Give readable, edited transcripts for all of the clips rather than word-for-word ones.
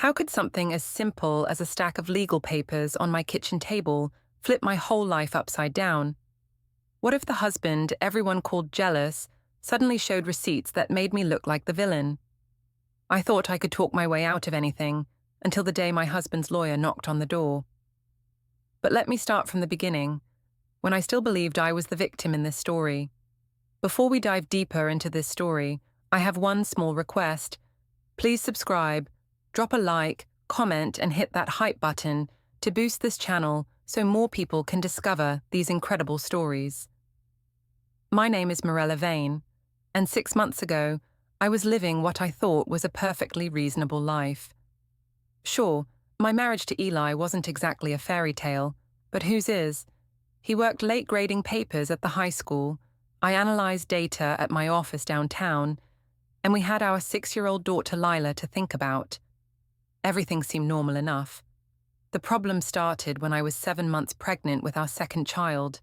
How could something as simple as a stack of legal papers on my kitchen table flip my whole life upside down? What if the husband everyone called jealous suddenly showed receipts that made me look like the villain? I thought I could talk my way out of anything until the day my husband's lawyer knocked on the door. But let me start from the beginning, when I still believed I was the victim in this story. Before we dive deeper into this story, I have one small request. Please subscribe, drop a like, comment, and hit that hype button to boost this channel so more people can discover these incredible stories. My name is Mirella Vane, and 6 months ago, I was living what I thought was a perfectly reasonable life. Sure, my marriage to Eli wasn't exactly a fairy tale, but whose is? He worked late grading papers at the high school, I analyzed data at my office downtown, and we had our 6-year-old daughter Lila to think about. Everything seemed normal enough. The problem started when I was 7 months pregnant with our second child.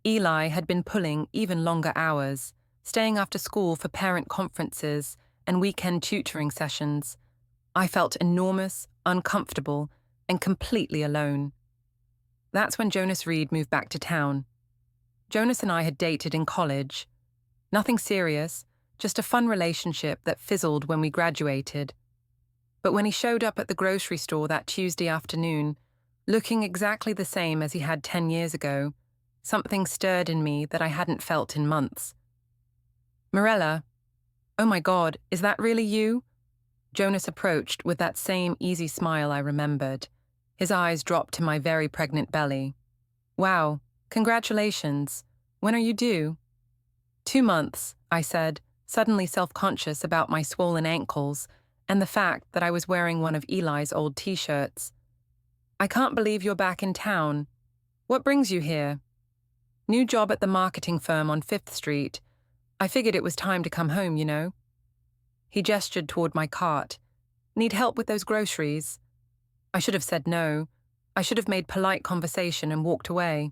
Eli had been pulling even longer hours, staying after school for parent conferences and weekend tutoring sessions. I felt enormous, uncomfortable, and completely alone. That's when Jonas Reed moved back to town. Jonas and I had dated in college. Nothing serious, just a fun relationship that fizzled when we graduated. But when he showed up at the grocery store that Tuesday afternoon, looking exactly the same as he had 10 years ago, something stirred in me that I hadn't felt in months. "Mirella, oh my God, is that really you?" Jonas approached with that same easy smile I remembered. His eyes dropped to my very pregnant belly. "Wow, congratulations. When are you due?" 2 months, I said, suddenly self-conscious about my swollen ankles and the fact that I was wearing one of Eli's old t-shirts. "I can't believe you're back in town. What brings you here?" "New job at the marketing firm on 5th Street. I figured it was time to come home, you know." He gestured toward my cart. "Need help with those groceries?" I should have said no. I should have made polite conversation and walked away.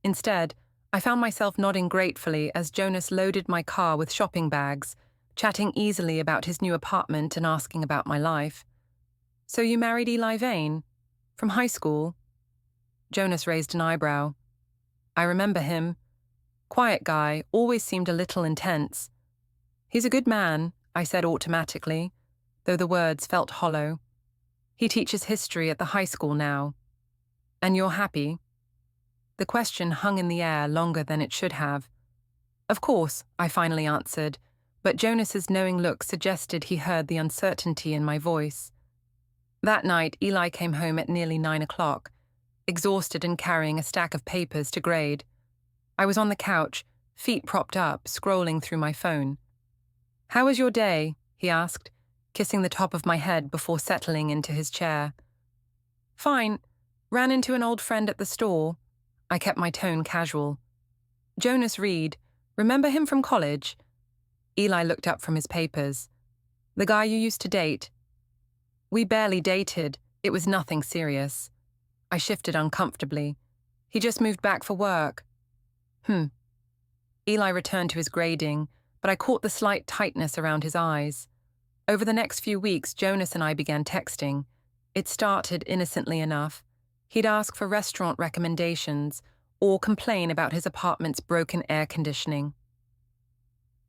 Instead, I found myself nodding gratefully as Jonas loaded my car with shopping bags, chatting easily about his new apartment and asking about my life. "So you married Eli Vane? From high school?" Jonas raised an eyebrow. "I remember him. Quiet guy, always seemed a little intense." "He's a good man," I said automatically, though the words felt hollow. "He teaches history at the high school now." "And you're happy?" The question hung in the air longer than it should have. "Of course," I finally answered, but Jonas's knowing look suggested he heard the uncertainty in my voice. That night, Eli came home at nearly 9 o'clock, exhausted and carrying a stack of papers to grade. I was on the couch, feet propped up, scrolling through my phone. "How was your day?" he asked, kissing the top of my head before settling into his chair. "Fine. Ran into an old friend at the store." I kept my tone casual. "Jonas Reed. Remember him from college?" Eli looked up from his papers. "The guy you used to date?" "We barely dated. It was nothing serious." I shifted uncomfortably. "He just moved back for work." Eli returned to his grading, but I caught the slight tightness around his eyes. Over the next few weeks, Jonas and I began texting. It started innocently enough. He'd ask for restaurant recommendations or complain about his apartment's broken air conditioning.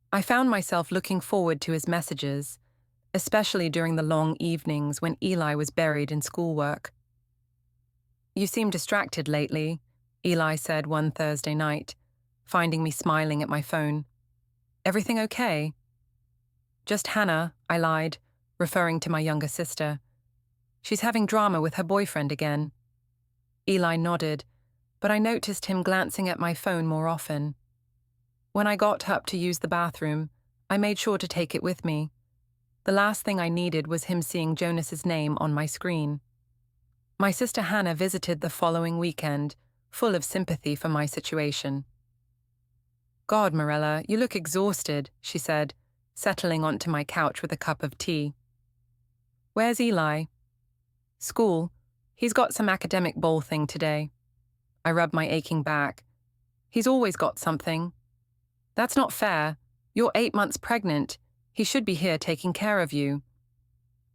I found myself looking forward to his messages, especially during the long evenings when Eli was buried in schoolwork. "You seem distracted lately," Eli said one Thursday night, finding me smiling at my phone. "Everything okay?" "Just Hannah," I lied, referring to my younger sister. "She's having drama with her boyfriend again." Eli nodded, but I noticed him glancing at my phone more often. When I got up to use the bathroom, I made sure to take it with me. The last thing I needed was him seeing Jonas's name on my screen. My sister Hannah visited the following weekend, full of sympathy for my situation. "God, Mirella, you look exhausted," she said, settling onto my couch with a cup of tea. "Where's Eli?" "School. He's got some academic bowl thing today." I rubbed my aching back. "He's always got something." "That's not fair. You're 8 months pregnant. He should be here taking care of you."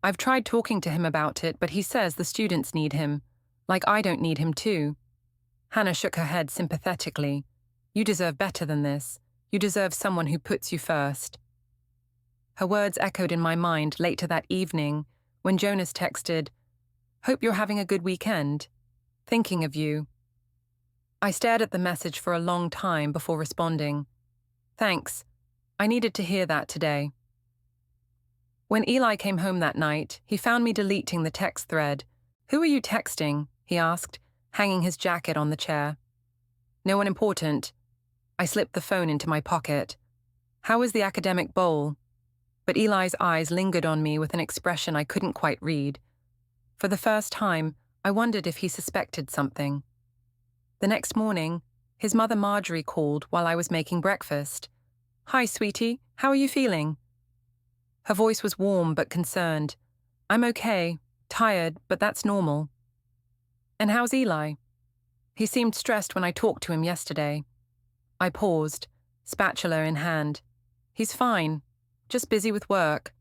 I've tried talking to him about it, but he says the students need him. Like I don't need him too. Hannah shook her head sympathetically. You deserve better than this. You deserve someone who puts you first. Her words echoed in my mind later that evening when Jonas texted, "Hope you're having a good weekend. Thinking of you." I stared at the message for a long time before responding. Thanks. I needed to hear that today. When Eli came home that night, he found me deleting the text thread. Who are you texting? He asked, hanging his jacket on the chair. No one important. I slipped the phone into my pocket. How was the academic bowl? But Eli's eyes lingered on me with an expression I couldn't quite read. For the first time, I wondered if he suspected something. The next morning, his mother Marjorie called while I was making breakfast. Hi, sweetie, how are you feeling? Her voice was warm but concerned. I'm okay, tired, but that's normal. And how's Eli? He seemed stressed when I talked to him yesterday. I paused, spatula in hand. He's fine, just busy with work.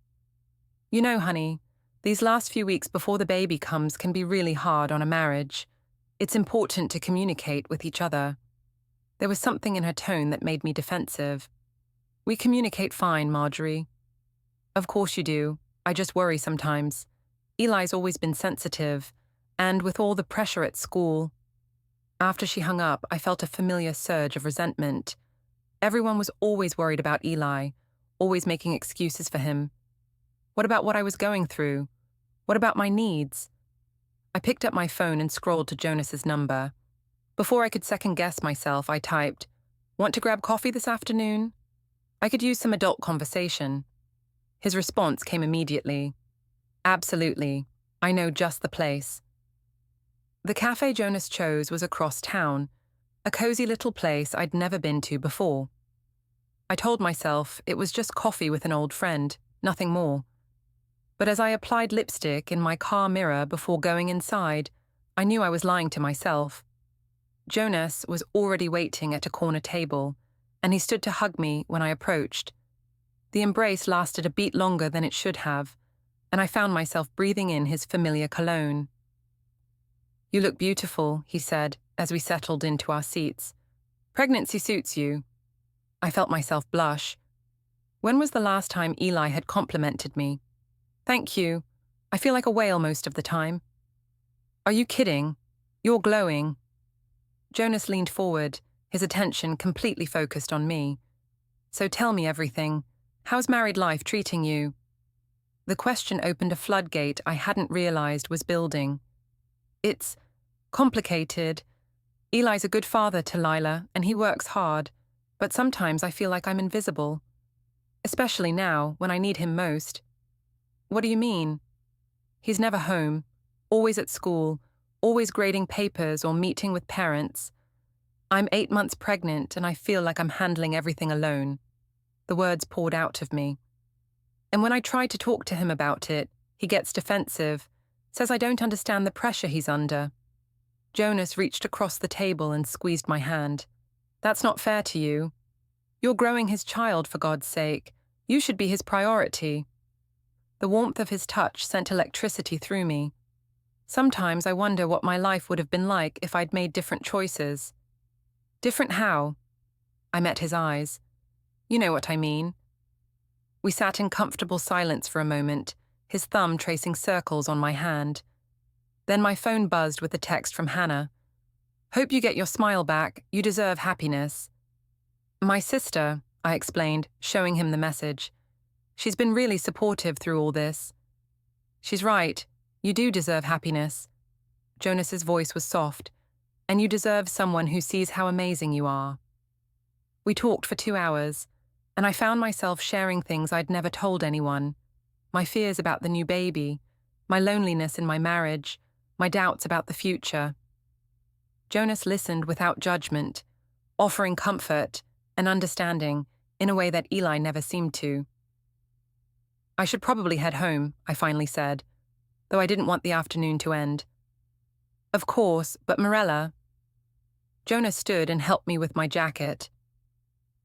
You know, honey, these last few weeks before the baby comes can be really hard on a marriage. It's important to communicate with each other. There was something in her tone that made me defensive. We communicate fine, Marjorie. Of course you do. I just worry sometimes. Eli's always been sensitive, and with all the pressure at school. After she hung up, I felt a familiar surge of resentment. Everyone was always worried about Eli, always making excuses for him. What about what I was going through? What about my needs? I picked up my phone and scrolled to Jonas's number. Before I could second-guess myself, I typed, "Want to grab coffee this afternoon? I could use some adult conversation." His response came immediately. "Absolutely. I know just the place." The cafe Jonas chose was across town, a cozy little place I'd never been to before. I told myself it was just coffee with an old friend, nothing more. But as I applied lipstick in my car mirror before going inside, I knew I was lying to myself. Jonas was already waiting at a corner table, and he stood to hug me when I approached. The embrace lasted a beat longer than it should have, and I found myself breathing in his familiar cologne. "You look beautiful," he said, as we settled into our seats. "Pregnancy suits you." I felt myself blush. When was the last time Eli had complimented me? "Thank you. I feel like a whale most of the time." "Are you kidding? You're glowing." Jonas leaned forward, his attention completely focused on me. "So tell me everything. How's married life treating you?" The question opened a floodgate I hadn't realized was building. "It's complicated. Eli's a good father to Lila, and he works hard, but sometimes I feel like I'm invisible. Especially now, when I need him most." "What do you mean?" "He's never home, always at school, always grading papers or meeting with parents. I'm 8 months pregnant and I feel like I'm handling everything alone." The words poured out of me. "And when I try to talk to him about it, he gets defensive, says I don't understand the pressure he's under." Jonas reached across the table and squeezed my hand. "That's not fair to you. You're growing his child, for God's sake. You should be his priority." The warmth of his touch sent electricity through me. Sometimes I wonder what my life would have been like if I'd made different choices. "Different how?" I met his eyes. "You know what I mean." We sat in comfortable silence for a moment, his thumb tracing circles on my hand. Then my phone buzzed with a text from Hannah. "Hope you get your smile back. You deserve happiness." "My sister," I explained, showing him the message. "She's been really supportive through all this." "She's right. You do deserve happiness." Jonas's voice was soft. "And you deserve someone who sees how amazing you are." We talked for 2 hours, and I found myself sharing things I'd never told anyone. My fears about the new baby, my loneliness in my marriage, my doubts about the future. Jonas listened without judgment, offering comfort and understanding in a way that Eli never seemed to. "I should probably head home," I finally said, though I didn't want the afternoon to end. "Of course, but Mirella..." Jonas stood and helped me with my jacket.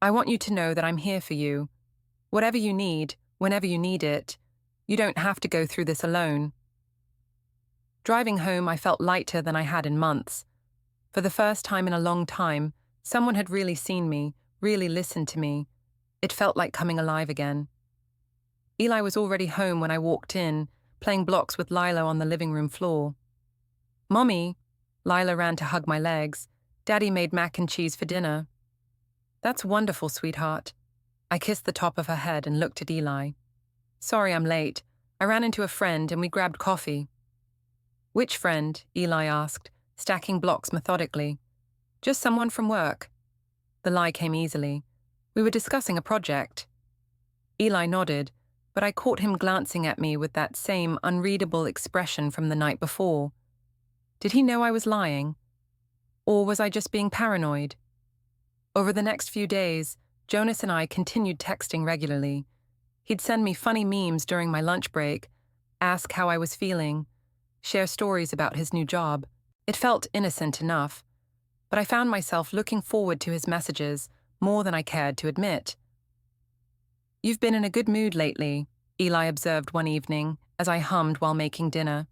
"I want you to know that I'm here for you. Whatever you need, whenever you need it. You don't have to go through this alone. Driving home, I felt lighter than I had in months. For the first time in a long time, someone had really seen me, really listened to me. It felt like coming alive again. Eli was already home when I walked in, playing blocks with Lila on the living room floor. "Mommy," Lila ran to hug my legs. "Daddy made mac and cheese for dinner." "That's wonderful, sweetheart." I kissed the top of her head and looked at Eli. "Sorry I'm late. I ran into a friend and we grabbed coffee." "Which friend?" Eli asked, stacking blocks methodically. "Just someone from work." The lie came easily. "We were discussing a project." Eli nodded, but I caught him glancing at me with that same unreadable expression from the night before. Did he know I was lying? Or was I just being paranoid? Over the next few days, Jonas and I continued texting regularly. He'd send me funny memes during my lunch break, ask how I was feeling, share stories about his new job. It felt innocent enough, but I found myself looking forward to his messages more than I cared to admit. "You've been in a good mood lately," Eli observed one evening as I hummed while making dinner.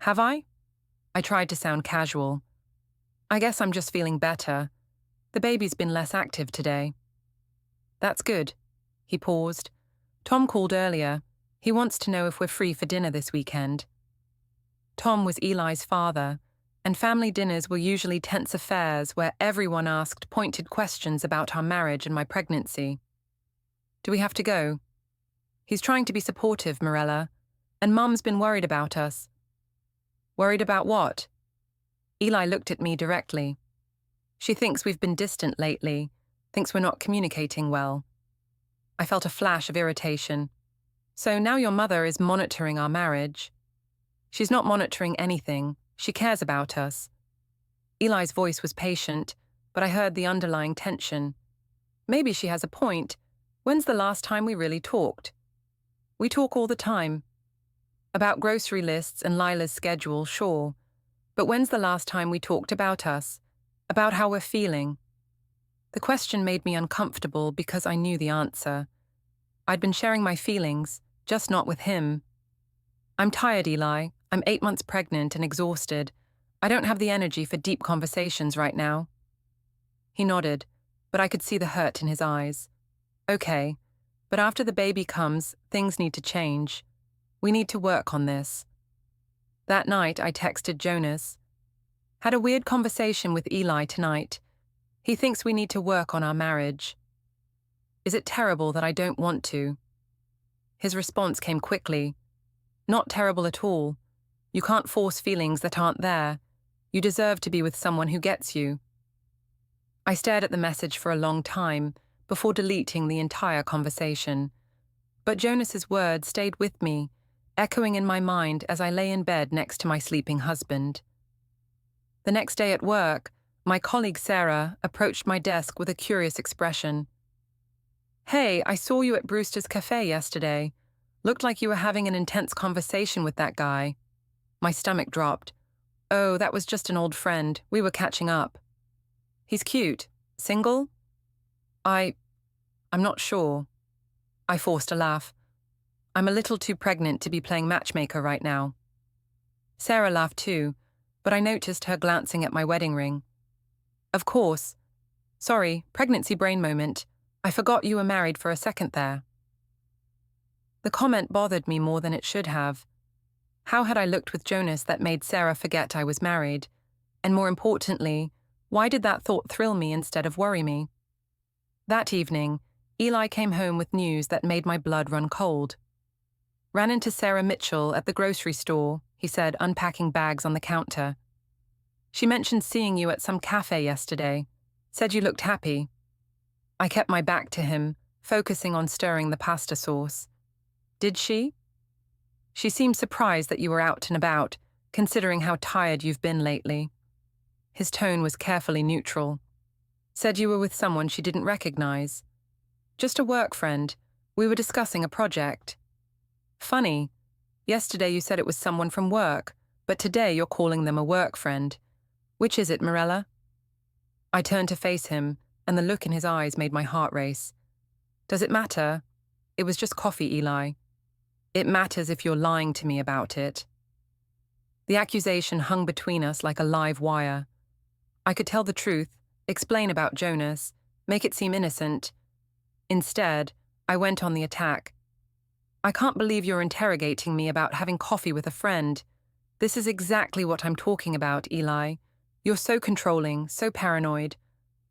"Have I?" I tried to sound casual. "I guess I'm just feeling better. The baby's been less active today." "That's good." He paused. "Tom called earlier. He wants to know if we're free for dinner this weekend." Tom was Eli's father, and family dinners were usually tense affairs where everyone asked pointed questions about our marriage and my pregnancy. "Do we have to go?" "He's trying to be supportive, Mirella, and Mum's been worried about us." "Worried about what?" Eli looked at me directly. "She thinks we've been distant lately, thinks we're not communicating well." I felt a flash of irritation. "So now your mother is monitoring our marriage." "She's not monitoring anything. She cares about us." Eli's voice was patient, but I heard the underlying tension. "Maybe she has a point. When's the last time we really talked?" "We talk all the time." "About grocery lists and Lila's schedule, sure. But when's the last time we talked about us? About how we're feeling?" The question made me uncomfortable because I knew the answer. I'd been sharing my feelings, just not with him. "I'm tired, Eli. I'm 8 months pregnant and exhausted. I don't have the energy for deep conversations right now." He nodded, but I could see the hurt in his eyes. "Okay, but after the baby comes, things need to change. We need to work on this." That night, I texted Jonas. "Had a weird conversation with Eli tonight. He thinks we need to work on our marriage. Is it terrible that I don't want to?" His response came quickly. "Not terrible at all. You can't force feelings that aren't there. You deserve to be with someone who gets you." I stared at the message for a long time before deleting the entire conversation. But Jonas's words stayed with me, echoing in my mind as I lay in bed next to my sleeping husband. The next day at work, my colleague Sarah approached my desk with a curious expression. "Hey, I saw you at Brewster's Cafe yesterday. Looked like you were having an intense conversation with that guy." My stomach dropped. "Oh, that was just an old friend. We were catching up." "He's cute. Single?" I'm not sure." I forced a laugh. "I'm a little too pregnant to be playing matchmaker right now." Sarah laughed too, but I noticed her glancing at my wedding ring. "Of course. Sorry, pregnancy brain moment. I forgot you were married for a second there." The comment bothered me more than it should have. How had I looked with Jonas that made Sarah forget I was married? And more importantly, why did that thought thrill me instead of worry me? That evening, Eli came home with news that made my blood run cold. "Ran into Sarah Mitchell at the grocery store," he said, unpacking bags on the counter. "She mentioned seeing you at some cafe yesterday. Said you looked happy." I kept my back to him, focusing on stirring the pasta sauce. "Did she?" "She seemed surprised that you were out and about, considering how tired you've been lately." His tone was carefully neutral. "Said you were with someone she didn't recognize." "Just a work friend. We were discussing a project." "Funny. Yesterday you said it was someone from work, but today you're calling them a work friend. Which is it, Mirella?" I turned to face him, and the look in his eyes made my heart race. "Does it matter? It was just coffee, Eli." It matters if you're lying to me about it. The accusation hung between us like a live wire. I could tell the truth, explain about Jonas, make it seem innocent. Instead, I went on the attack. I can't believe you're interrogating me about having coffee with a friend. This is exactly what I'm talking about, Eli. You're so controlling, so paranoid.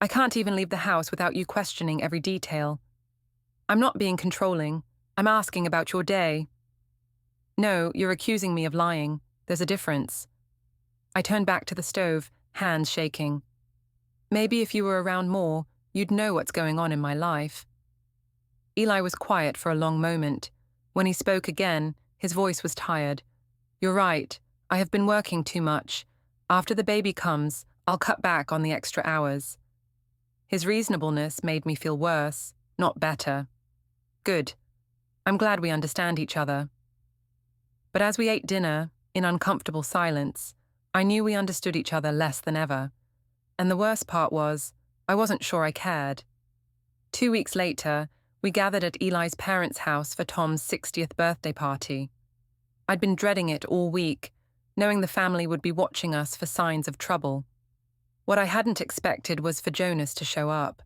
I can't even leave the house without you questioning every detail. I'm not being controlling. I'm asking about your day. No, you're accusing me of lying. There's a difference. I turned back to the stove, hands shaking. Maybe if you were around more, you'd know what's going on in my life. Eli was quiet for a long moment. When he spoke again, his voice was tired. You're right. I have been working too much. After the baby comes, I'll cut back on the extra hours. His reasonableness made me feel worse, not better. Good. I'm glad we understand each other. But as we ate dinner, in uncomfortable silence, I knew we understood each other less than ever. And the worst part was, I wasn't sure I cared. 2 weeks later, we gathered at Eli's parents' house for Tom's 60th birthday party. I'd been dreading it all week, knowing the family would be watching us for signs of trouble. What I hadn't expected was for Jonas to show up.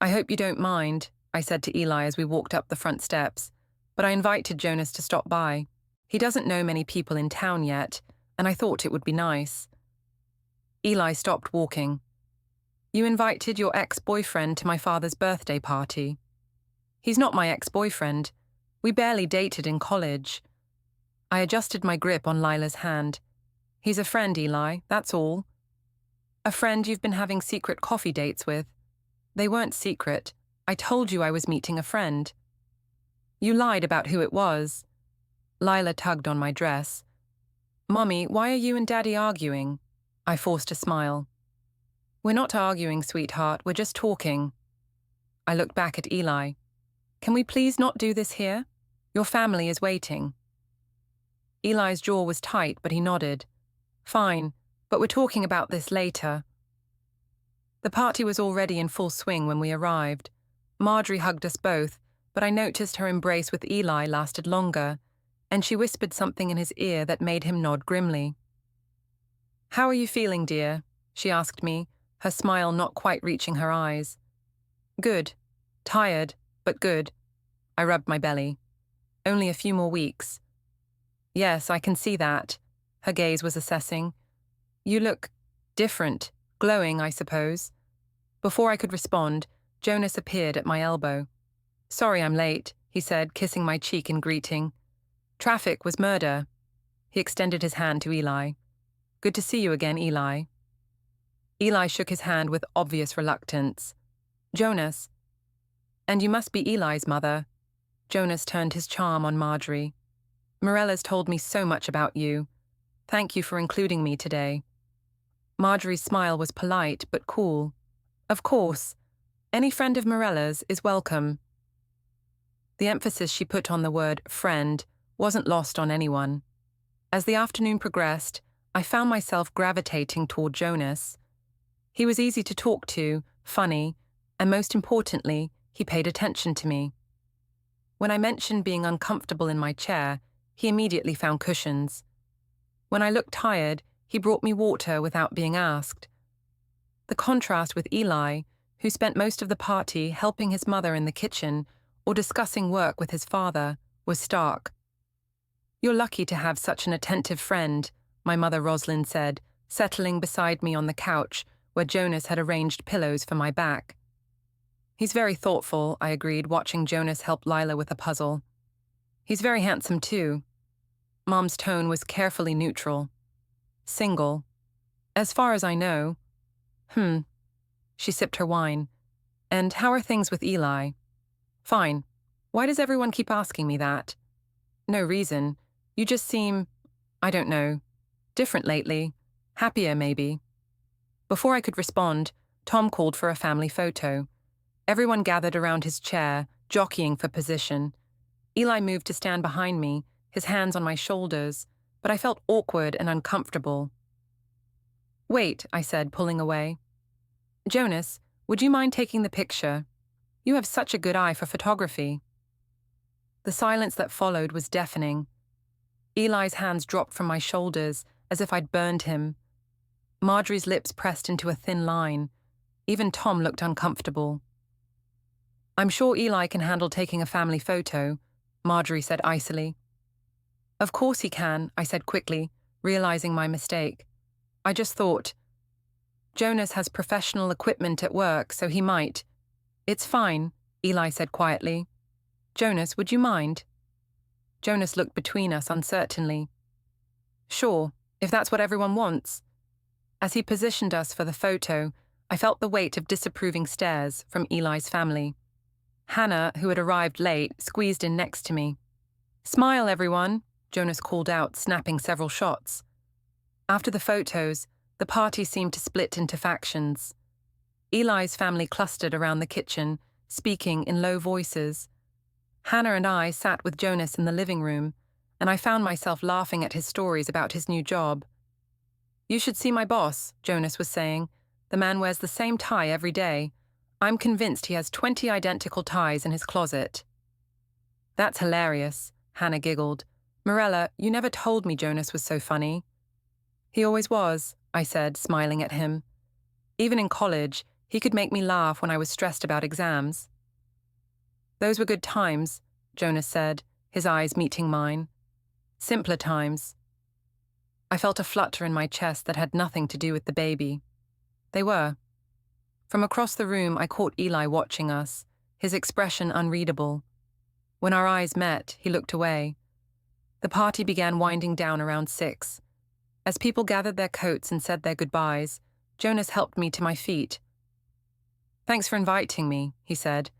I hope you don't mind, I said to Eli as we walked up the front steps, but I invited Jonas to stop by. He doesn't know many people in town yet, and I thought it would be nice. Eli stopped walking. You invited your ex-boyfriend to my father's birthday party. He's not my ex-boyfriend. We barely dated in college. I adjusted my grip on Lila's hand. He's a friend, Eli, that's all. A friend you've been having secret coffee dates with. They weren't secret. I told you I was meeting a friend. You lied about who it was. Lila tugged on my dress. Mommy, why are you and Daddy arguing? I forced a smile. We're not arguing, sweetheart, we're just talking. I looked back at Eli. Can we please not do this here? Your family is waiting. Eli's jaw was tight, but he nodded. Fine, but we're talking about this later. The party was already in full swing when we arrived. Marjorie hugged us both, but I noticed her embrace with Eli lasted longer, and she whispered something in his ear that made him nod grimly. How are you feeling, dear? She asked me, her smile not quite reaching her eyes. Good. Tired, but good. I rubbed my belly. Only a few more weeks. Yes, I can see that. Her gaze was assessing. You look different, glowing, I suppose. Before I could respond, Jonas appeared at my elbow. Sorry I'm late, he said, kissing my cheek in greeting. Traffic was murder. He extended his hand to Eli. Good to see you again, Eli. Eli shook his hand with obvious reluctance. Jonas. And you must be Eli's mother. Jonas turned his charm on Marjorie. Mirella's told me so much about you. Thank you for including me today. Marjorie's smile was polite but cool. Of course. Any friend of Mirella's is welcome. The emphasis she put on the word friend wasn't lost on anyone. As the afternoon progressed, I found myself gravitating toward Jonas. He was easy to talk to, funny, and most importantly, he paid attention to me. When I mentioned being uncomfortable in my chair, he immediately found cushions. When I looked tired, he brought me water without being asked. The contrast with Eli, who spent most of the party helping his mother in the kitchen or discussing work with his father, was stark. You're lucky to have such an attentive friend, my mother Rosalind said, settling beside me on the couch where Jonas had arranged pillows for my back. He's very thoughtful, I agreed, watching Jonas help Lila with a puzzle. He's very handsome too. Mom's tone was carefully neutral. Single. As far as I know. She sipped her wine. And how are things with Eli? Fine. Why does everyone keep asking me that? No reason. You just seem, I don't know, different lately. Happier, maybe. Before I could respond, Tom called for a family photo. Everyone gathered around his chair, jockeying for position. Eli moved to stand behind me, his hands on my shoulders, but I felt awkward and uncomfortable. Wait, I said, pulling away. Jonas, would you mind taking the picture? You have such a good eye for photography. The silence that followed was deafening. Eli's hands dropped from my shoulders as if I'd burned him. Marjorie's lips pressed into a thin line. Even Tom looked uncomfortable. "I'm sure Eli can handle taking a family photo," Marjorie said icily. "Of course he can," I said quickly, realizing my mistake. "I just thought, Jonas has professional equipment at work, so he might." "It's fine," Eli said quietly. "Jonas, would you mind?" Jonas looked between us uncertainly. "Sure, if that's what everyone wants." As he positioned us for the photo, I felt the weight of disapproving stares from Eli's family. Hannah, who had arrived late, squeezed in next to me. "Smile, everyone," Jonas called out, snapping several shots. After the photos, the party seemed to split into factions. Eli's family clustered around the kitchen, speaking in low voices. Hannah and I sat with Jonas in the living room, and I found myself laughing at his stories about his new job. "You should see my boss," Jonas was saying. "The man wears the same tie every day. I'm convinced he has 20 identical ties in his closet." "That's hilarious," Hannah giggled. "Mirella, you never told me Jonas was so funny." "He always was," I said, smiling at him. "Even in college, he could make me laugh when I was stressed about exams." "Those were good times," Jonas said, his eyes meeting mine. "Simpler times." I felt a flutter in my chest that had nothing to do with the baby. They were. From across the room, I caught Eli watching us, his expression unreadable. When our eyes met, he looked away. The party began winding down around 6. As people gathered their coats and said their goodbyes, Jonas helped me to my feet. "Thanks for inviting me," he said.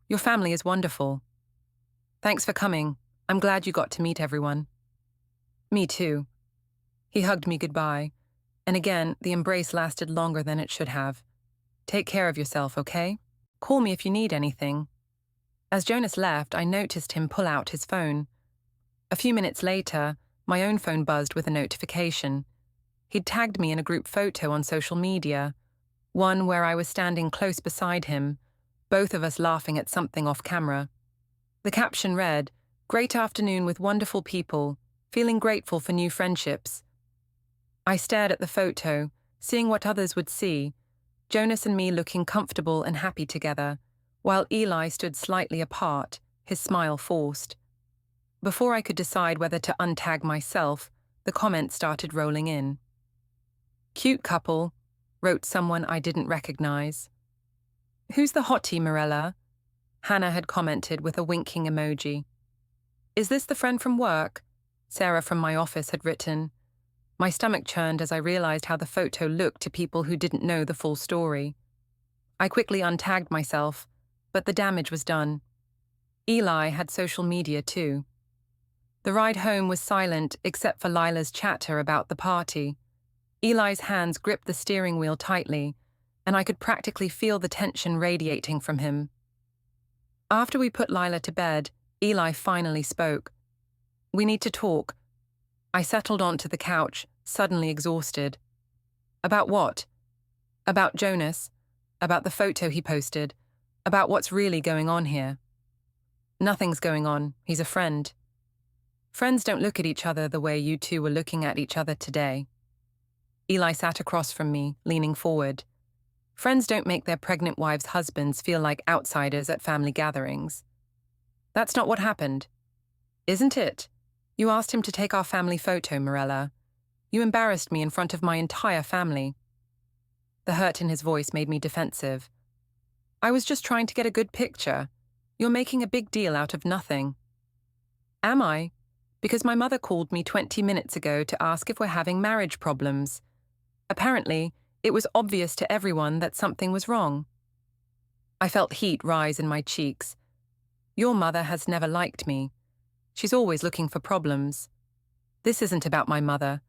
"Your family is wonderful." "Thanks for coming. I'm glad you got to meet everyone." "Me too." He hugged me goodbye, and again, the embrace lasted longer than it should have. "Take care of yourself, okay? Call me if you need anything." As Jonas left, I noticed him pull out his phone. A few minutes later, my own phone buzzed with a notification. He'd tagged me in a group photo on social media, one where I was standing close beside him, both of us laughing at something off camera. The caption read, "Great afternoon with wonderful people, feeling grateful for new friendships." I stared at the photo, seeing what others would see, Jonas and me looking comfortable and happy together, while Eli stood slightly apart, his smile forced. Before I could decide whether to untag myself, the comments started rolling in. "Cute couple," wrote someone I didn't recognize. "Who's the hottie, Mirella?" Hannah had commented with a winking emoji. "Is this the friend from work?" Sarah from my office had written. My stomach churned as I realized how the photo looked to people who didn't know the full story. I quickly untagged myself, but the damage was done. Eli had social media too. The ride home was silent except for Lila's chatter about the party. Eli's hands gripped the steering wheel tightly, and I could practically feel the tension radiating from him. After we put Lila to bed, Eli finally spoke. "We need to talk." I settled onto the couch, suddenly exhausted. "About what?" "About Jonas. About the photo he posted. About what's really going on here." "Nothing's going on. He's a friend." "Friends don't look at each other the way you two were looking at each other today." Eli sat across from me, leaning forward. "Friends don't make their pregnant wives' husbands feel like outsiders at family gatherings." "That's not what happened." "Isn't it? You asked him to take our family photo, Mirella. You embarrassed me in front of my entire family." The hurt in his voice made me defensive. "I was just trying to get a good picture. You're making a big deal out of nothing." "Am I? Because my mother called me 20 minutes ago to ask if we're having marriage problems. Apparently, it was obvious to everyone that something was wrong." I felt heat rise in my cheeks. "Your mother has never liked me. She's always looking for problems. This isn't about my mother.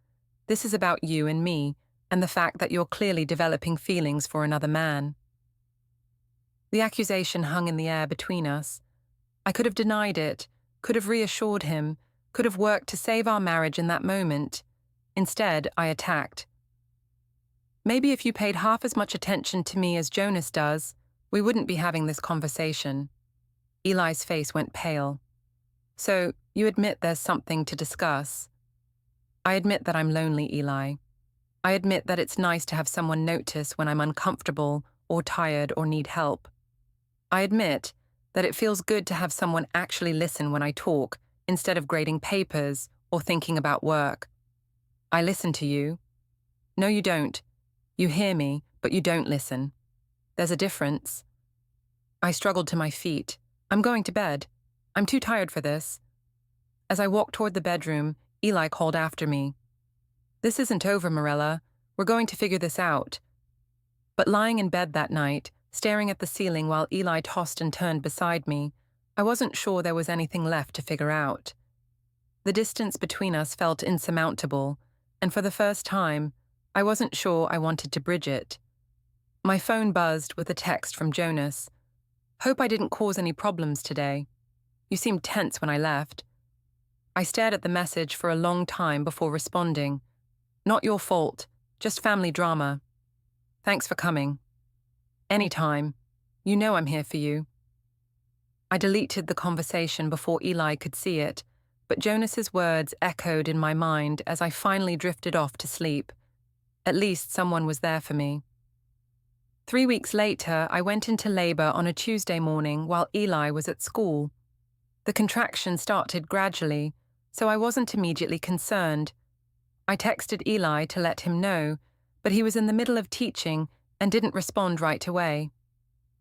This is about you and me, and the fact that you're clearly developing feelings for another man." The accusation hung in the air between us. I could have denied it, could have reassured him, could have worked to save our marriage in that moment. Instead, I attacked. "Maybe if you paid half as much attention to me as Jonas does, we wouldn't be having this conversation." Eli's face went pale. So, you admit there's something to discuss. I admit that I'm lonely, Eli. I admit that it's nice to have someone notice when I'm uncomfortable or tired or need help. I admit that it feels good to have someone actually listen when I talk instead of grading papers or thinking about work. I listen to you. No, you don't. You hear me, but you don't listen. There's a difference. I struggled to my feet. I'm going to bed. I'm too tired for this. As I walked toward the bedroom, Eli called after me. This isn't over, Mirella. We're going to figure this out. But lying in bed that night, staring at the ceiling while Eli tossed and turned beside me, I wasn't sure there was anything left to figure out. The distance between us felt insurmountable, and for the first time, I wasn't sure I wanted to bridge it. My phone buzzed with a text from Jonas. Hope I didn't cause any problems today. You seemed tense when I left. I stared at the message for a long time before responding. Not your fault, just family drama. Thanks for coming. Anytime. You know I'm here for you. I deleted the conversation before Eli could see it, but Jonas's words echoed in my mind as I finally drifted off to sleep. At least someone was there for me. 3 weeks later, I went into labor on a Tuesday morning while Eli was at school. The contraction started gradually, so I wasn't immediately concerned. I texted Eli to let him know, but he was in the middle of teaching and didn't respond right away.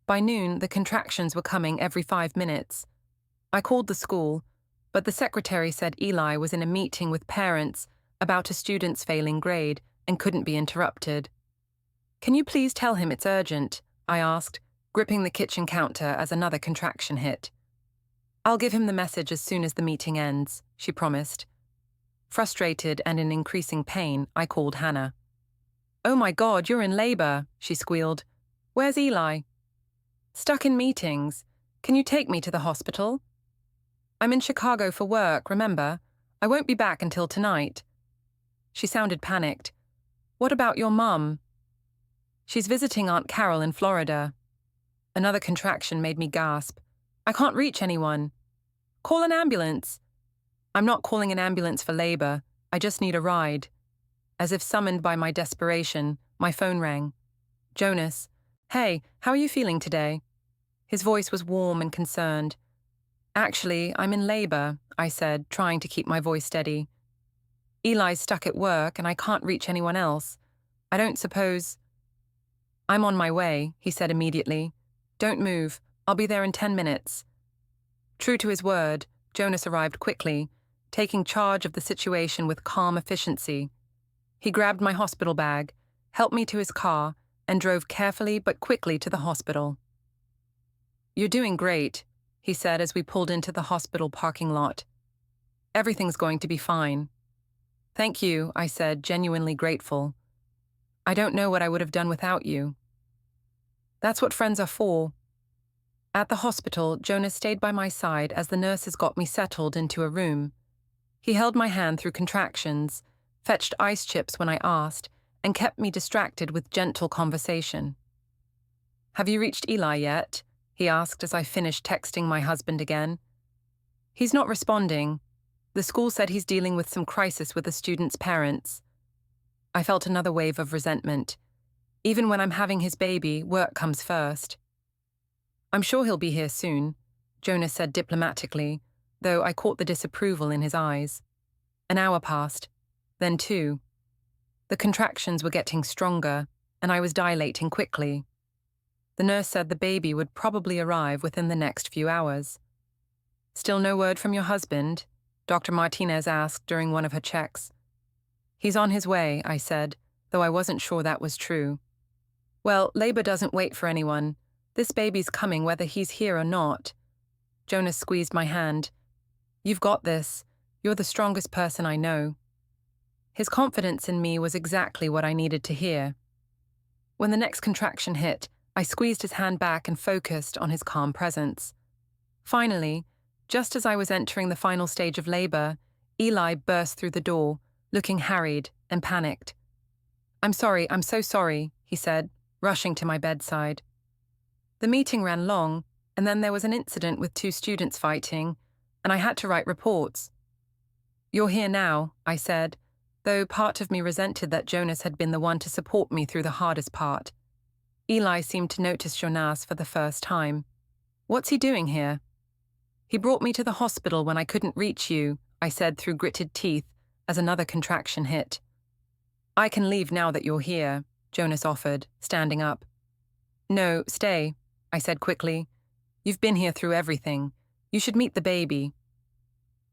By noon, the contractions were coming every 5 minutes. I called the school, but the secretary said Eli was in a meeting with parents about a student's failing grade and couldn't be interrupted. Can you please tell him it's urgent? I asked, gripping the kitchen counter as another contraction hit. I'll give him the message as soon as the meeting ends, she promised. Frustrated and in increasing pain, I called Hannah. Oh my God, you're in labor, she squealed. Where's Eli? Stuck in meetings. Can you take me to the hospital? I'm in Chicago for work, remember? I won't be back until tonight. She sounded panicked. What about your mum? She's visiting Aunt Carol in Florida. Another contraction made me gasp. I can't reach anyone. Call an ambulance. I'm not calling an ambulance for labor. I just need a ride. As if summoned by my desperation, my phone rang. Jonas. Hey, how are you feeling today? His voice was warm and concerned. Actually, I'm in labor, I said, trying to keep my voice steady. Eli's stuck at work and I can't reach anyone else. I don't suppose... I'm on my way, he said immediately. Don't move. I'll be there in 10 minutes. True to his word, Jonas arrived quickly, taking charge of the situation with calm efficiency. He grabbed my hospital bag, helped me to his car, and drove carefully but quickly to the hospital. You're doing great, he said as we pulled into the hospital parking lot. Everything's going to be fine. Thank you, I said, genuinely grateful. I don't know what I would have done without you. That's what friends are for. At the hospital, Jonas stayed by my side as the nurses got me settled into a room. He held my hand through contractions, fetched ice chips when I asked, and kept me distracted with gentle conversation. Have you reached Eli yet? He asked as I finished texting my husband again. He's not responding. The school said he's dealing with some crisis with a student's parents. I felt another wave of resentment. Even when I'm having his baby, work comes first. I'm sure he'll be here soon, Jonas said diplomatically, though I caught the disapproval in his eyes. An hour passed, then 2. The contractions were getting stronger, and I was dilating quickly. The nurse said the baby would probably arrive within the next few hours. Still no word from your husband? Dr. Martinez asked during one of her checks. He's on his way, I said, though I wasn't sure that was true. Well, labor doesn't wait for anyone. This baby's coming whether he's here or not. Jonas squeezed my hand. You've got this. You're the strongest person I know. His confidence in me was exactly what I needed to hear. When the next contraction hit, I squeezed his hand back and focused on his calm presence. Finally, just as I was entering the final stage of labor, Eli burst through the door, looking harried and panicked. I'm so sorry, he said, rushing to my bedside. The meeting ran long, and then there was an incident with 2 students fighting. and I had to write reports. "You're here now," I said, though part of me resented that Jonas had been the one to support me through the hardest part. Eli seemed to notice Jonas for the first time. "What's he doing here?" "He brought me to the hospital when I couldn't reach you," I said through gritted teeth as another contraction hit. "I can leave now that you're here," Jonas offered, standing up. "No, stay," I said quickly. "You've been here through everything. You should meet the baby."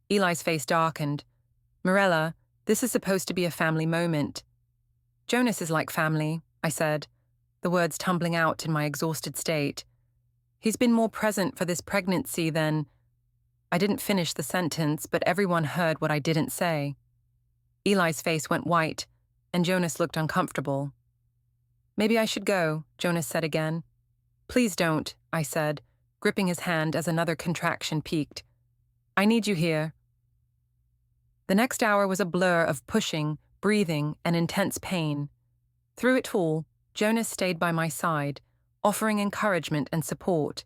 Eli's face darkened. "Mirella, this is supposed to be a family moment." "Jonas is like family," I said, the words tumbling out in my exhausted state. "He's been more present for this pregnancy than—" I didn't finish the sentence, but everyone heard what I didn't say. Eli's face went white, and Jonas looked uncomfortable. "Maybe I should go," Jonas said again. "Please don't," I said, gripping his hand as another contraction peaked. "I need you here." The next hour was a blur of pushing, breathing, and intense pain. Through it all, Jonas stayed by my side, offering encouragement and support.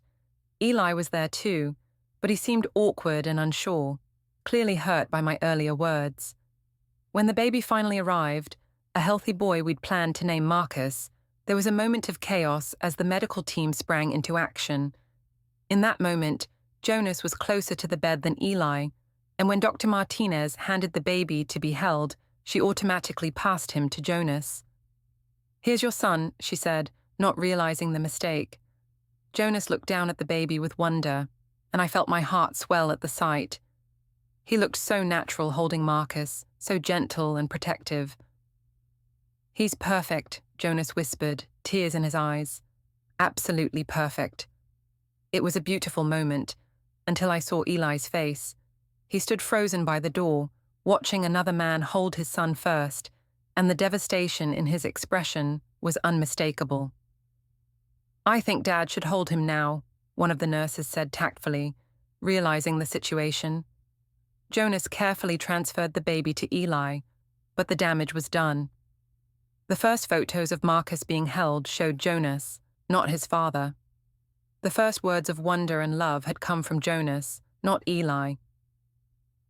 Eli was there too, but he seemed awkward and unsure, clearly hurt by my earlier words. When the baby finally arrived, a healthy boy we'd planned to name Marcus, there was a moment of chaos as the medical team sprang into action. In that moment, Jonas was closer to the bed than Eli, and when Dr. Martinez handed the baby to be held, she automatically passed him to Jonas. "Here's your son," she said, not realizing the mistake. Jonas looked down at the baby with wonder, and I felt my heart swell at the sight. He looked so natural holding Marcus, so gentle and protective. "He's perfect," Jonas whispered, tears in his eyes. "Absolutely perfect." It was a beautiful moment, until I saw Eli's face. He stood frozen by the door, watching another man hold his son first, and the devastation in his expression was unmistakable. "I think Dad should hold him now," one of the nurses said tactfully, realizing the situation. Jonas carefully transferred the baby to Eli, but the damage was done. The first photos of Marcus being held showed Jonas, not his father. The first words of wonder and love had come from Jonas, not Eli.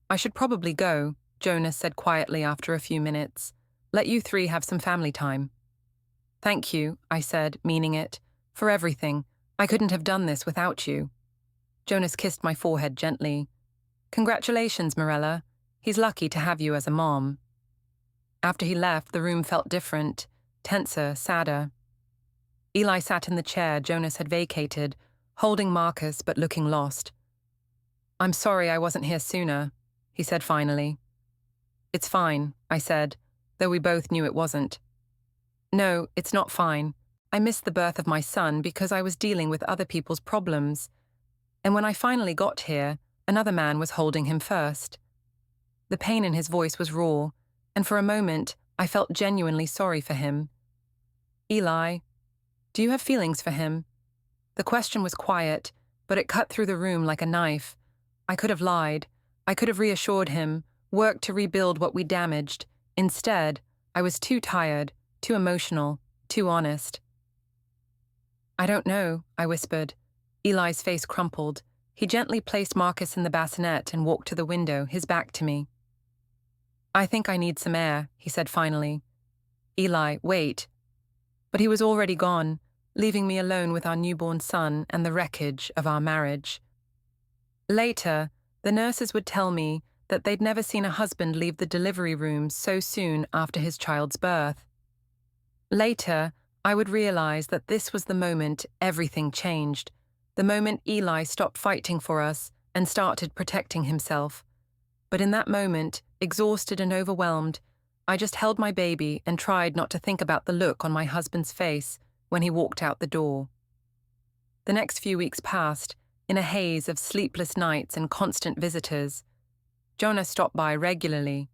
"I should probably go," Jonas said quietly after a few minutes. "Let you three have some family time." "Thank you," I said, meaning it, "for everything. I couldn't have done this without you." Jonas kissed my forehead gently. "Congratulations, Mirella. He's lucky to have you as a mom." After he left, the room felt different, tenser, sadder. Eli sat in the chair Jonas had vacated, holding Marcus but looking lost. "I'm sorry I wasn't here sooner," he said finally. "It's fine," I said, though we both knew it wasn't. "No, it's not fine. I missed the birth of my son because I was dealing with other people's problems. And when I finally got here, another man was holding him first." The pain in his voice was raw, and for a moment, I felt genuinely sorry for him. "Eli, do you have feelings for him?" The question was quiet, but it cut through the room like a knife. I could have lied. I could have reassured him, worked to rebuild what we damaged. Instead, I was too tired, too emotional, too honest. "I don't know," I whispered. Eli's face crumpled. He gently placed Marcus in the bassinet and walked to the window, his back to me. "I think I need some air," he said finally. "Eli, wait." But he was already gone, leaving me alone with our newborn son and the wreckage of our marriage. Later, the nurses would tell me that they'd never seen a husband leave the delivery room so soon after his child's birth. Later, I would realize that this was the moment everything changed, the moment Eli stopped fighting for us and started protecting himself. But in that moment, exhausted and overwhelmed, I just held my baby and tried not to think about the look on my husband's face when he walked out the door. The next few weeks passed, in a haze of sleepless nights and constant visitors. Jonas stopped by regularly,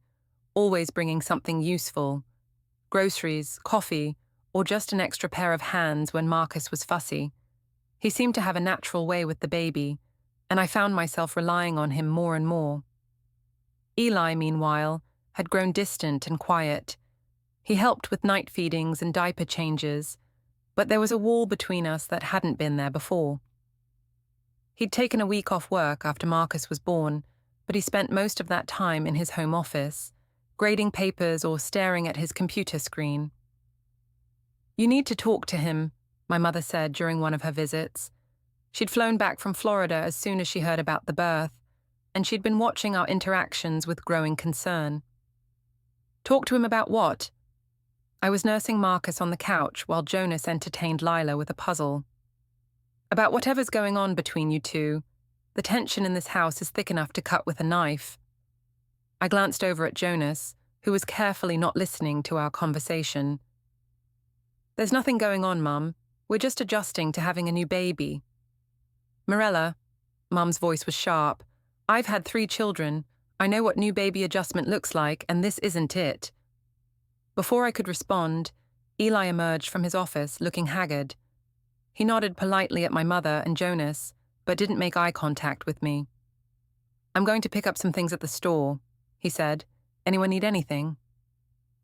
always bringing something useful: groceries, coffee, or just an extra pair of hands when Marcus was fussy. He seemed to have a natural way with the baby, and I found myself relying on him more and more. Eli, meanwhile, had grown distant and quiet. He helped with night feedings and diaper changes, but there was a wall between us that hadn't been there before. He'd taken a week off work after Marcus was born, but he spent most of that time in his home office, grading papers or staring at his computer screen. "You need to talk to him," my mother said during one of her visits. She'd flown back from Florida as soon as she heard about the birth, and she'd been watching our interactions with growing concern. "Talk to him about what?" I was nursing Marcus on the couch while Jonas entertained Lila with a puzzle. "About whatever's going on between you two. The tension in this house is thick enough to cut with a knife." I glanced over at Jonas, who was carefully not listening to our conversation. "There's nothing going on, Mum. We're just adjusting to having a new baby." "Mirella," Mum's voice was sharp, "I've had 3 children. I know what new baby adjustment looks like, and this isn't it." Before I could respond, Eli emerged from his office, looking haggard. He nodded politely at my mother and Jonas, but didn't make eye contact with me. "I'm going to pick up some things at the store," he said. "Anyone need anything?"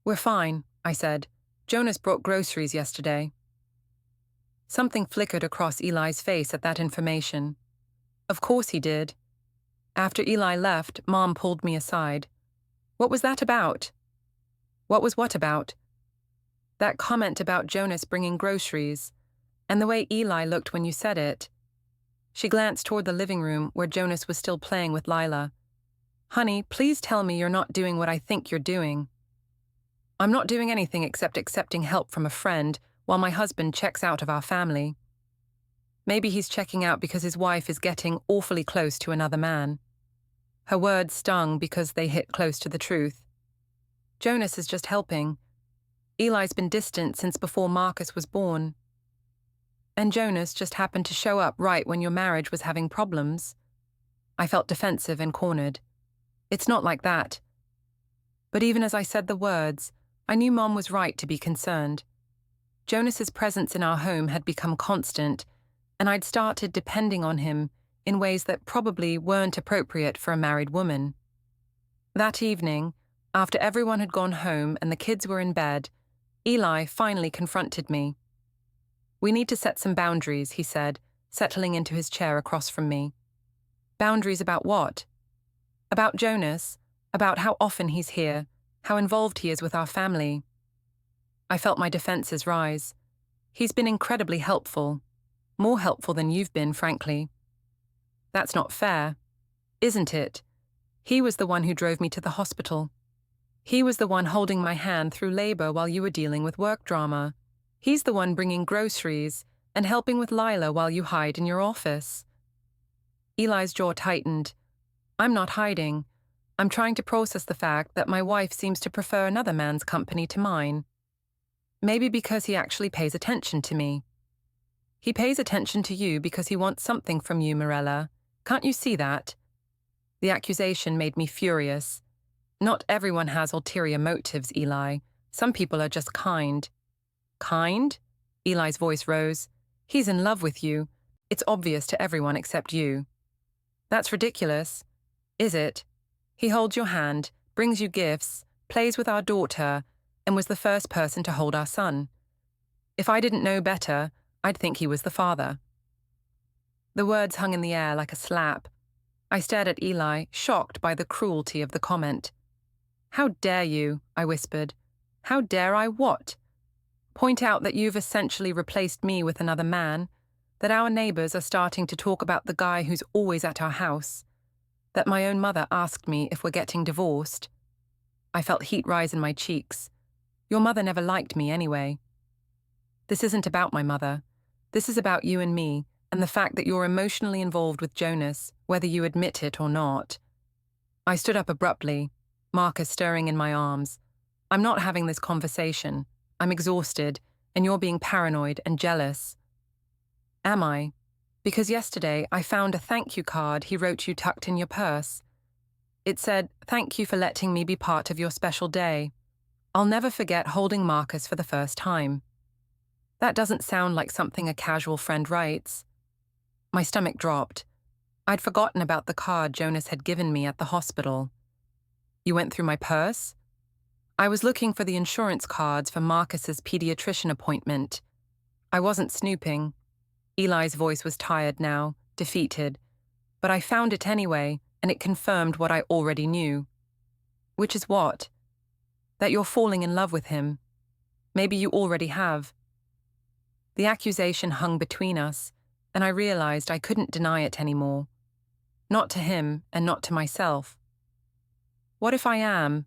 "We're fine," I said. "Jonas brought groceries yesterday." Something flickered across Eli's face at that information. Of course he did. After Eli left, Mom pulled me aside. "What was that about?" "What was what about?" "That comment about Jonas bringing groceries, and the way Eli looked when you said it." She glanced toward the living room where Jonas was still playing with Lila. "Honey, please tell me you're not doing what I think you're doing." "I'm not doing anything except accepting help from a friend while my husband checks out of our family." "Maybe he's checking out because his wife is getting awfully close to another man." Her words stung because they hit close to the truth. "Jonas is just helping. Eli's been distant since before Marcus was born." "And Jonas just happened to show up right when your marriage was having problems." I felt defensive and cornered. "It's not like that." But even as I said the words, I knew Mom was right to be concerned. Jonas's presence in our home had become constant, and I'd started depending on him in ways that probably weren't appropriate for a married woman. That evening, after everyone had gone home and the kids were in bed, Eli finally confronted me. "We need to set some boundaries," he said, settling into his chair across from me. "Boundaries about what?" "About Jonas, about how often he's here, how involved he is with our family." I felt my defenses rise. "He's been incredibly helpful. More helpful than you've been, frankly." "That's not fair." "Isn't it? He was the one who drove me to the hospital. He was the one holding my hand through labor while you were dealing with work drama. He's the one bringing groceries and helping with Lila while you hide in your office." Eli's jaw tightened. "I'm not hiding. I'm trying to process the fact that my wife seems to prefer another man's company to mine. Maybe because he actually pays attention to me." "He pays attention to you because he wants something from you, Mirella. Can't you see that?" The accusation made me furious. "Not everyone has ulterior motives, Eli. Some people are just kind." "Kind?" Eli's voice rose. "He's in love with you. It's obvious to everyone except you." "That's ridiculous." "Is it? He holds your hand, brings you gifts, plays with our daughter, and was the first person to hold our son. If I didn't know better, I'd think he was the father." The words hung in the air like a slap. I stared at Eli, shocked by the cruelty of the comment. "How dare you?" I whispered. "How dare I what?" "Point out that you've essentially replaced me with another man, that our neighbors are starting to talk about the guy who's always at our house, that my own mother asked me if we're getting divorced." I felt heat rise in my cheeks. "Your mother never liked me anyway." "This isn't about my mother. This is about you and me, and the fact that you're emotionally involved with Jonas, whether you admit it or not." I stood up abruptly, Marcus stirring in my arms. "I'm not having this conversation. I'm exhausted, and you're being paranoid and jealous." "Am I? Because yesterday I found a thank you card he wrote you tucked in your purse. It said, 'Thank you for letting me be part of your special day. I'll never forget holding Marcus for the first time.' That doesn't sound like something a casual friend writes." My stomach dropped. I'd forgotten about the card Jonas had given me at the hospital. "You went through my purse?" "I was looking for the insurance cards for Marcus's pediatrician appointment. I wasn't snooping." Eli's voice was tired now, defeated. "But I found it anyway, and it confirmed what I already knew. Which is what? That you're falling in love with him. Maybe you already have. The accusation hung between us, and I realized I couldn't deny it anymore. Not to him and not to myself. What if I am?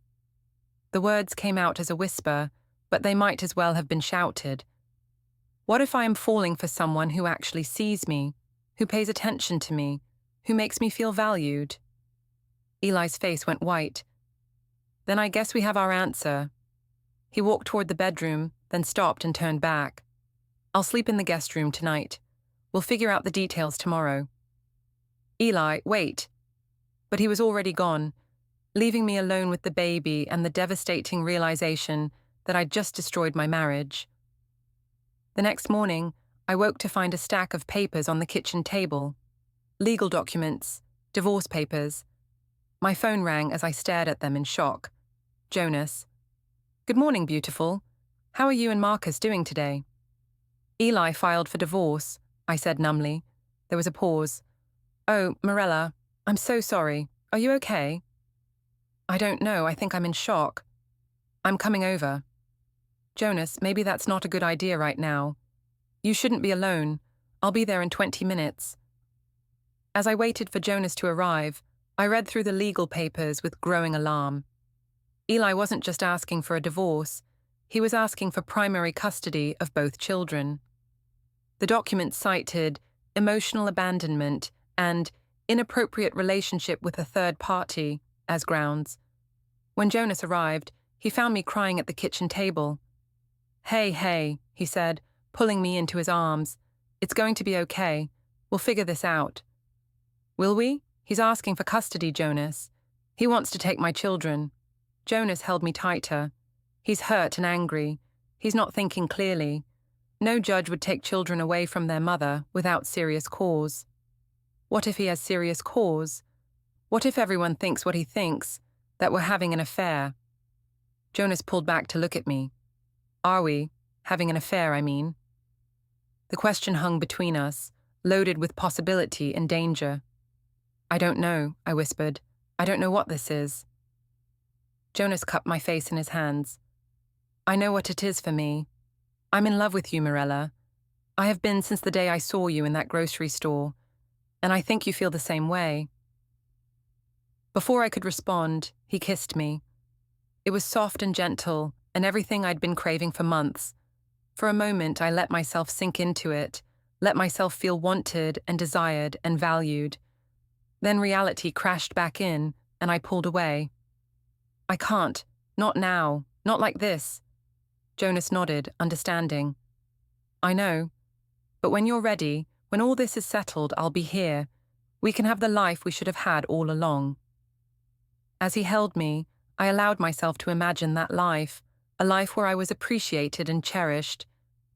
The words came out as a whisper, but they might as well have been shouted. What if I am falling for someone who actually sees me, who pays attention to me, who makes me feel valued? Eli's face went white. Then I guess we have our answer. He walked toward the bedroom, then stopped and turned back. I'll sleep in the guest room tonight. We'll figure out the details tomorrow. Eli, wait. But he was already gone, leaving me alone with the baby and the devastating realization that I'd just destroyed my marriage. The next morning, I woke to find a stack of papers on the kitchen table. Legal documents, divorce papers. My phone rang as I stared at them in shock. Jonas. Good morning, beautiful. How are you and Marcus doing today? Eli filed for divorce, I said numbly. There was a pause. Oh, Mirella, I'm so sorry. Are you okay? I don't know, I think I'm in shock. I'm coming over. Jonas, maybe that's not a good idea right now. You shouldn't be alone. I'll be there in 20 minutes. As I waited for Jonas to arrive, I read through the legal papers with growing alarm. Eli wasn't just asking for a divorce, he was asking for primary custody of both children. The documents cited emotional abandonment and inappropriate relationship with a third party as grounds. When Jonas arrived, he found me crying at the kitchen table. Hey, he said, pulling me into his arms. It's going to be okay. We'll figure this out. Will we? He's asking for custody, Jonas. He wants to take my children. Jonas held me tighter. He's hurt and angry. He's not thinking clearly. No judge would take children away from their mother without serious cause. What if he has serious cause? What if everyone thinks what he thinks, that we're having an affair? Jonas pulled back to look at me. Are we? Having an affair, I mean. The question hung between us, loaded with possibility and danger. I don't know, I whispered. I don't know what this is. Jonas cupped my face in his hands. I know what it is for me. I'm in love with you, Mirella. I have been since the day I saw you in that grocery store, and I think you feel the same way. Before I could respond, he kissed me. It was soft and gentle, and everything I'd been craving for months. For a moment, I let myself sink into it, let myself feel wanted and desired and valued. Then reality crashed back in, and I pulled away. I can't. Not now. Not like this. Jonas nodded, understanding. I know. But when you're ready, when all this is settled, I'll be here. We can have the life we should have had all along. As he held me, I allowed myself to imagine that life, a life where I was appreciated and cherished,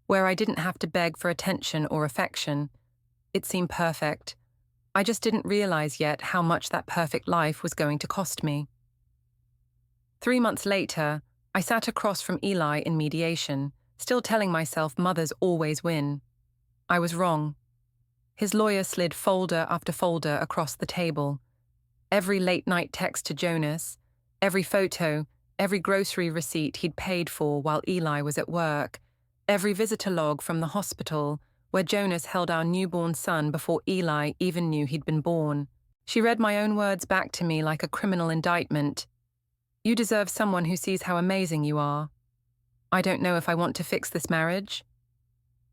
where I didn't have to beg for attention or affection. It seemed perfect. I just didn't realize yet how much that perfect life was going to cost me. 3 months later, I sat across from Eli in mediation, still telling myself mothers always win. I was wrong. His lawyer slid folder after folder across the table. Every late-night text to Jonas, every photo, every grocery receipt he'd paid for while Eli was at work, every visitor log from the hospital where Jonas held our newborn son before Eli even knew he'd been born. She read my own words back to me like a criminal indictment. You deserve someone who sees how amazing you are. I don't know if I want to fix this marriage.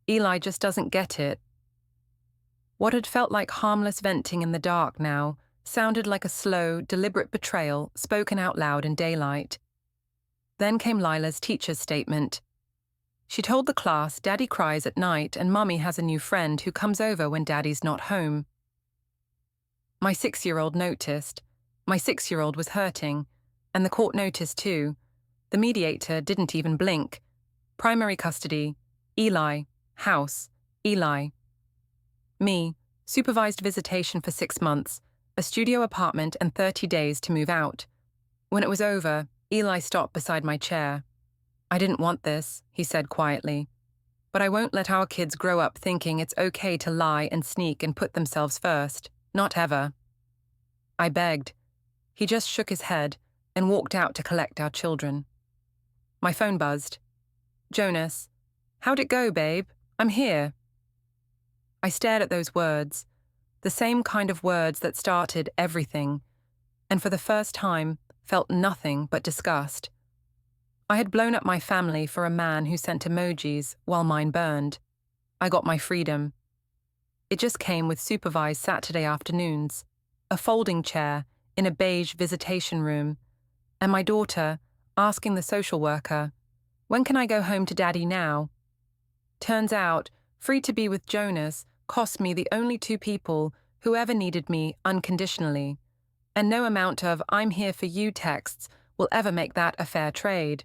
Eli just doesn't get it. What had felt like harmless venting in the dark now sounded like a slow, deliberate betrayal spoken out loud in daylight. Then came Lila's teacher's statement. She told the class Daddy cries at night and Mummy has a new friend who comes over when Daddy's not home. My 6-year-old noticed. My 6-year-old was hurting. And the court noticed too. The mediator didn't even blink. Primary custody, Eli, house, Eli. Me, supervised visitation for 6 months, a studio apartment and 30 days to move out. When it was over, Eli stopped beside my chair. I didn't want this, he said quietly. But I won't let our kids grow up thinking it's okay to lie and sneak and put themselves first. Not ever. I begged. He just shook his head and walked out to collect our children. My phone buzzed. Jonas, how'd it go, babe? I'm here. I stared at those words, the same kind of words that started everything, and for the first time felt nothing but disgust. I had blown up my family for a man who sent emojis while mine burned. I got my freedom. It just came with supervised Saturday afternoons, a folding chair in a beige visitation room, and my daughter asking the social worker, "When can I go home to Daddy now?" Turns out, free to be with Jonas cost me the only two people who ever needed me unconditionally, and no amount of "I'm here for you" texts will ever make that a fair trade.